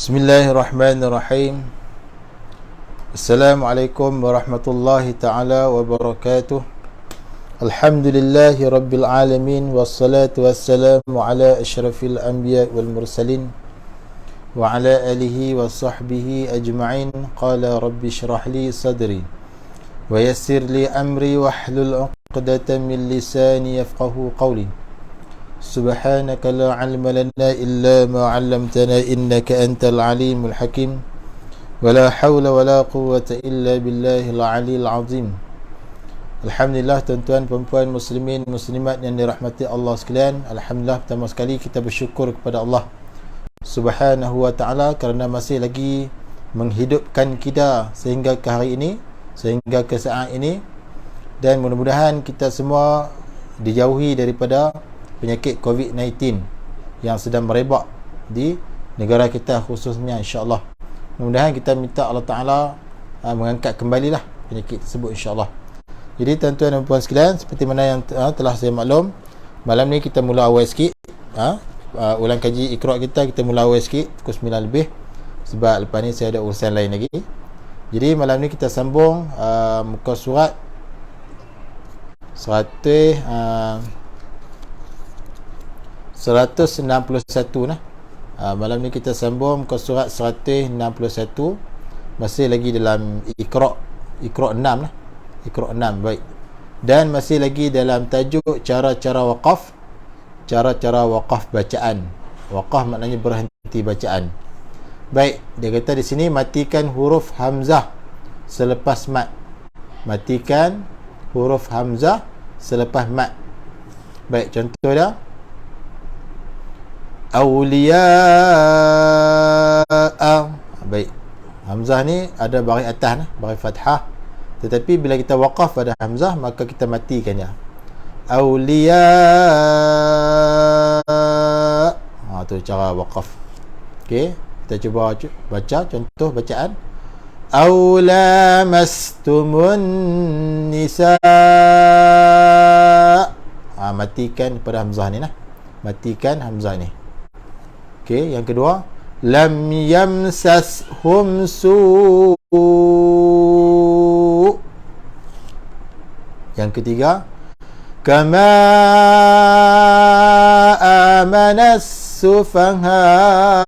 Bismillahirrahmanirrahim. Assalamualaikum warahmatullahi ta'ala wabarakatuh. Alhamdulillahi rabbil alamin. Wassalatu wassalamu ala ashrafil anbiya wal mursalin wa ala alihi wa sahbihi ajma'in. Qala rabbi shrah li sadri wa yassir li amri wahlul 'uqdatan min lisani yafqahu qawli. Subhanaka la ilma lana illa ma 'allamtana innaka antal alimul hakim. Wala hawla wala quwwata illa billahil aliyil azim. Alhamdulillah, tuan-tuan puan-puan muslimin muslimat yang dirahmati Allah sekalian. Alhamdulillah, pertama sekali kita bersyukur kepada Allah Subhanahu wa ta'ala kerana masih lagi menghidupkan kita sehingga ke hari ini, sehingga ke saat ini, dan mudah-mudahan kita semua dijauhi daripada penyakit COVID-19 yang sedang merebak di negara kita khususnya, insya-Allah. Mudah-mudahan kita minta Allah Ta'ala mengangkat kembalilah penyakit tersebut, insya-Allah. Jadi tuan-tuan dan puan sekalian, seperti mana yang telah saya maklum, malam ni kita mula awal sikit. Ulang kaji Iqra' kita mula awal sikit pukul 9 lebih, sebab lepas ni saya ada urusan lain lagi. Jadi malam ni kita sambung muka surat 161 nah. Malam ni kita sambung ke surat 161, masih lagi dalam Iqra' 6 lah. Iqra' 6, baik. Dan masih lagi dalam tajuk cara-cara waqaf. Cara-cara waqaf bacaan. Waqaf maknanya berhenti bacaan. Baik, dia kata di sini matikan huruf hamzah selepas mat. Matikan huruf hamzah selepas mat. Baik, contoh dia. Awliya'a. Baik, hamzah ni ada baris atas, baris fathah, tetapi bila kita waqaf pada hamzah maka kita matikan dia. Awliya'a. Tu cara waqaf. Okey, kita cuba baca contoh bacaan. Aula mastumun nisa. Matikan pada hamzah ni nah. Matikan hamzah ni. Okey, yang kedua, lam yamsashum su'. Yang ketiga, kama amanas sufaha.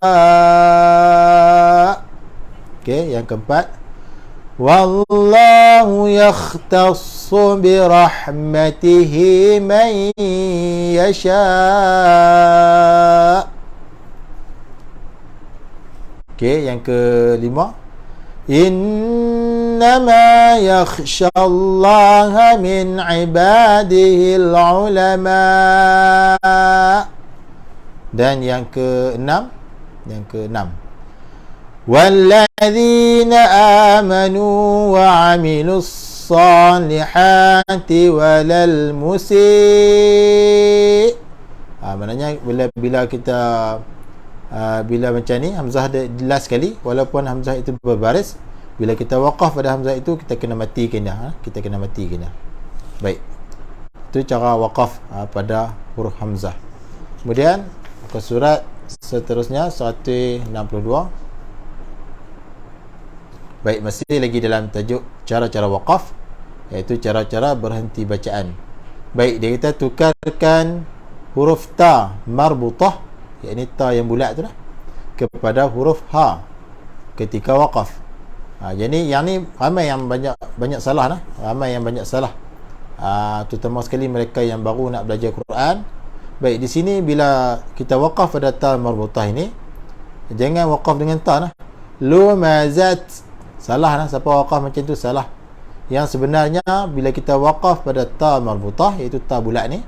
Okey, yang keempat, wallahu yakhtassu bi rahmatihi man yasha'. Okey, yang kelima, innama yakhshallaha min ibadihil ulama. Dan yang keenam, walladzina amanu wa 'amilus salihati walal musi'. Maknanya bila kita bila macam ni hamzah ada jelas sekali, walaupun hamzah itu berbaris, bila kita waqaf pada hamzah itu kita kena matikan dia. Kita kena matikan dia. Baik, itu cara waqaf pada huruf hamzah. Kemudian ke surat seterusnya 162. Baik, masih lagi dalam tajuk cara-cara waqaf, iaitu cara-cara berhenti bacaan. Baik, dia kata tukarkan huruf ta marbutah, yakni ta yang bulat tu lah, kepada huruf ha ketika waqaf. Jadi yang ni ramai yang banyak salah lah. Ramai yang banyak salah. Terutama sekali mereka yang baru nak belajar Quran. Baik, di sini bila kita waqaf pada ta marbutah ini, jangan waqaf dengan ta lah. Lumazat. Salah lah, siapa waqaf macam tu salah. Yang sebenarnya bila kita waqaf pada ta marbutah, iaitu ta bulat ni,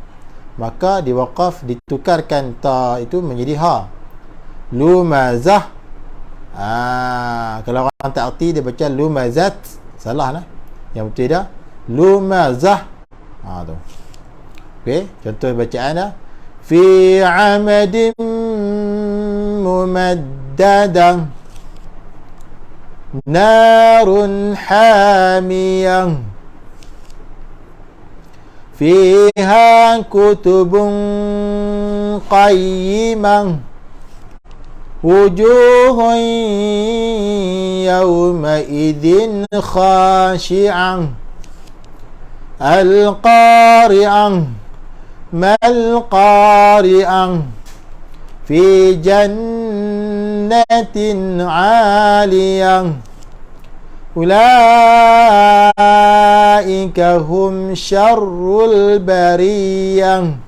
maka diwaqaf ditukarkan ta itu menjadi ha. Lumazah. Kalau orang tak erti dia baca lumazat, salah lah. Yang betul dia lumazah. Tu. Okey, contoh bacaan dia. Fi 'amadin mumaddadah narun hamiyah fiha kutubun qayyimah wujuhun yawmaidin khashi'an al-qari'an mal-qari'an fi jannatin 'aliyah ulaika hum syarrul bariyah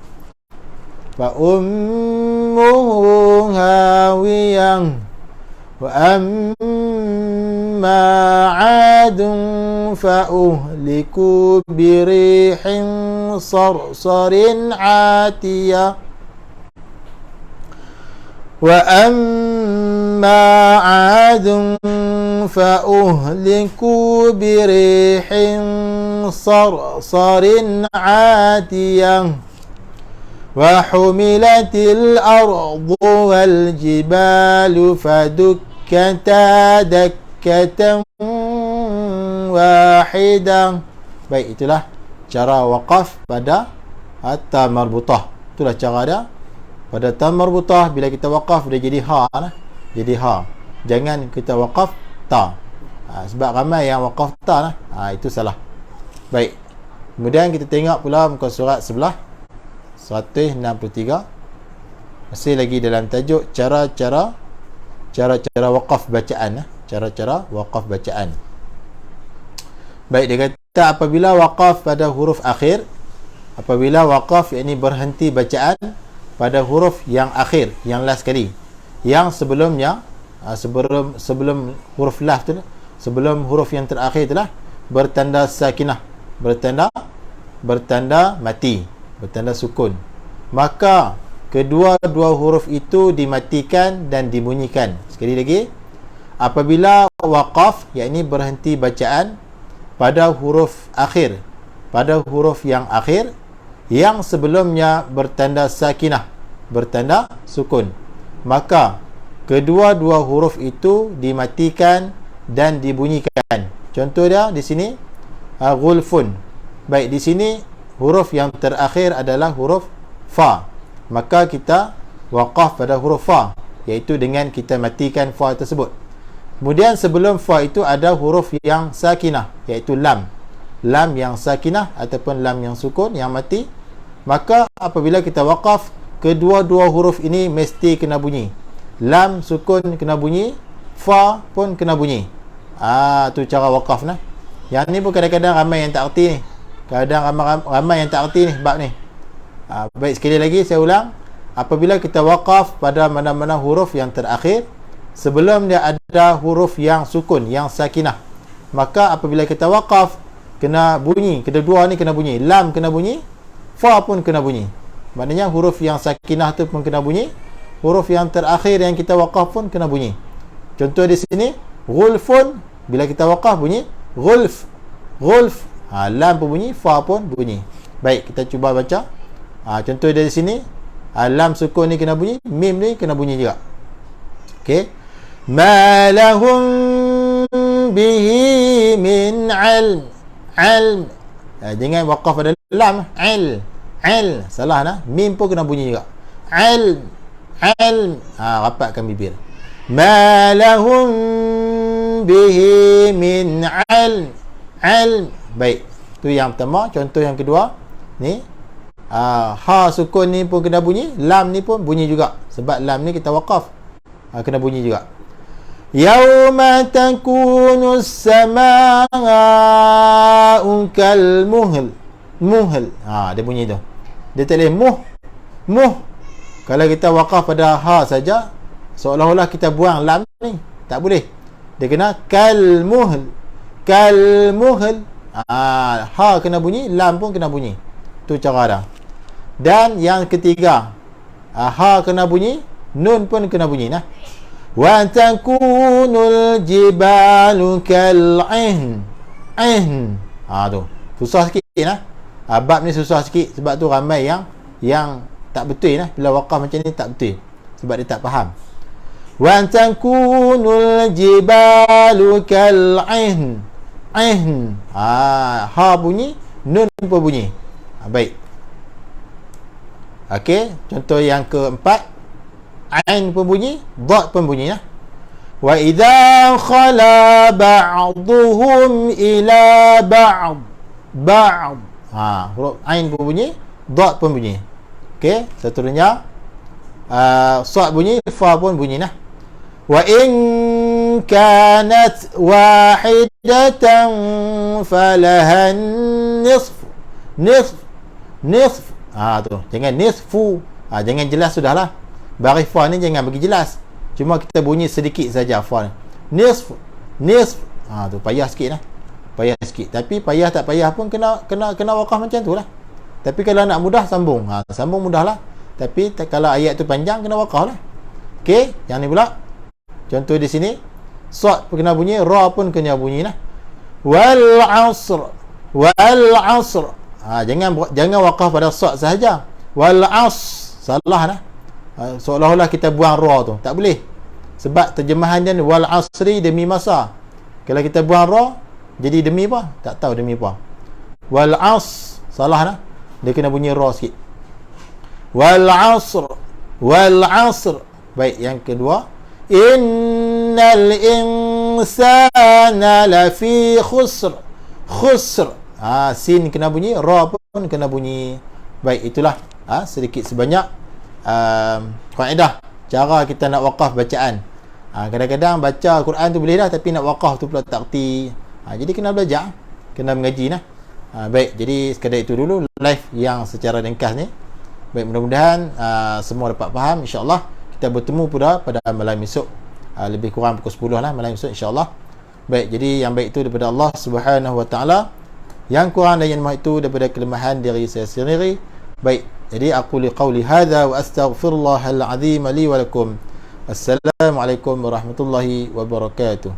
fa ummuhu hawiyah wa amma 'adun fa uhliku birihin sarsarin 'atiyah wa amma 'adun fa uhliku birihin sarsarin 'atiyah wa humilatil ardu wal jibalu fadukkata dakkatan wahidah. Baik, itulah cara waqaf pada ta marbutah. Itulah cara dia pada ta marbutah. Bila kita waqaf dia jadi ha lah. Jadi ha. Jangan kita waqaf ta. Sebab ramai yang waqaf ta lah. Itu salah. Baik. Kemudian kita tengok pula muka surat sebelah 163. Masih lagi dalam tajuk cara-cara waqaf bacaan. Cara-cara waqaf bacaan. Baik, dia kata apabila waqaf pada huruf akhir, apabila waqaf yakni berhenti bacaan pada huruf yang akhir, yang last sekali, yang sebelumnya sebelum huruf last tu, sebelum huruf yang terakhir itulah bertanda sakinah, bertanda mati, bertanda sukun, maka kedua-dua huruf itu dimatikan dan dibunyikan. Sekali lagi, apabila waqaf yakni berhenti bacaan pada huruf akhir, pada huruf yang akhir yang sebelumnya bertanda sakinah, bertanda sukun, maka kedua-dua huruf itu dimatikan dan dibunyikan. Contoh dia di sini ghulfun. Baik, di sini huruf yang terakhir adalah huruf fa, maka kita waqaf pada huruf fa, iaitu dengan kita matikan fa tersebut. Kemudian sebelum fa itu ada huruf yang sakinah, iaitu lam. Lam yang sakinah ataupun lam yang sukun yang mati, maka apabila kita waqaf, kedua-dua huruf ini mesti kena bunyi. Lam sukun kena bunyi, fa pun kena bunyi. Tu cara waqaf nah. Yang ni pun kadang-kadang ramai yang tak erti ni. Kadang ramai yang tak erti ni bab ni. Baik, sekali lagi saya ulang. Apabila kita waqaf pada mana-mana huruf yang terakhir, sebelum dia ada huruf yang sukun, yang sakinah, maka apabila kita waqaf, kena bunyi. Kedua-dua ni kena bunyi. Lam kena bunyi, fa pun kena bunyi. Maknanya huruf yang sakinah tu pun kena bunyi, huruf yang terakhir yang kita waqaf pun kena bunyi. Contoh di sini ghulfun, bila kita waqaf bunyi ghulf, ghulf. Lam pun bunyi, fa pun bunyi. Baik, kita cuba baca. Contoh dari sini, lam sukun ni kena bunyi, mim ni kena bunyi juga. Okey. Ma lahum bihi min ilm. Jangan waqaf pada lam, salah nah. Mim pun kena bunyi juga. Ilm. Rapatkan bibir. Ma lahum bihi min ilm. Baik, tu yang pertama. Contoh yang kedua ni, ha sukun ni pun kena bunyi, lam ni pun bunyi juga, sebab lam ni kita waqaf, kena bunyi juga. Yauma takunu as-samaa'u kal muhl. Dia bunyi tu. Dia tak boleh muh. Kalau kita waqaf pada ha saja, seolah-olah kita buang lam ni, tak boleh. Dia kena kal muhl. Ha kena bunyi, lam pun kena bunyi. Tu cara dia. Dan yang ketiga, ha kena bunyi, nun pun kena bunyi nah. Wa takunul jibalu kal'ihn. Tu susah sikit nah. Bab ni susah sikit, sebab tu ramai yang tak betul nah. Bila waqaf macam ni tak betul, sebab dia tak faham. Wa takunul jibalu kal'ihn. Ha bunyi, nun pun bunyi. Baik. Okey, contoh yang keempat. Ain pun bunyi, dad pun bunyi ya. Wa idza khala ba'dhum ila ba'd. Huruf ain pun bunyi, dad pun bunyi. Okey, seterusnya sad bunyi, fa pun bunyi nah. Wa in kanat wahidatan falaha nisf. Tu. Jangan nisfu. Jangan jelas sudahlah. Baris fa ni jangan bagi jelas. Cuma kita bunyi sedikit saja fa ni. Nisf. Tu payah sikit lah. Payah sikit. Tapi payah tak payah pun kena waqaf macam tu lah. Tapi kalau nak mudah sambung. Sambung mudah lah. Tapi kalau ayat tu panjang kena waqaf lah. Okey, yang ni pula. Contoh di sini. Sad pun kena bunyi, ra pun kena bunyi lah. Wal asr. Jangan waqaf pada sad sahaja. Wal as. Salah lah. Seolah-olah kita buang ra tu. Tak boleh. Sebab terjemahan dia wal asri demi masa. Kalau kita buang ra, jadi demi apa? Tak tahu demi apa. Wal as. Salah lah. Dia kena bunyi ra sikit. Wal asr. Baik, yang kedua. Innal insana lafi khusr. Sin kena bunyi, ra pun kena bunyi. Baik, itulah sedikit sebanyak kaedah cara kita nak waqaf bacaan. Kadang-kadang baca Quran tu boleh dah, tapi nak waqaf tu pula tak erti. Jadi kena belajar, kena mengaji lah. Baik, jadi sekadar itu dulu live yang secara ringkas ni. Baik, mudah-mudahan semua dapat faham. InsyaAllah kita bertemu pula pada malam esok, lebih kurang pukul 10 lah malam esok insyaAllah. Baik, jadi yang baik itu daripada Allah Subhanahu Wa Taala, yang kurang dan yang lemah itu daripada kelemahan diri saya sendiri. Baik, jadi aku liqauli hadza wa astaghfirullahal azim li wa lakum. Assalamualaikum warahmatullahi wabarakatuh.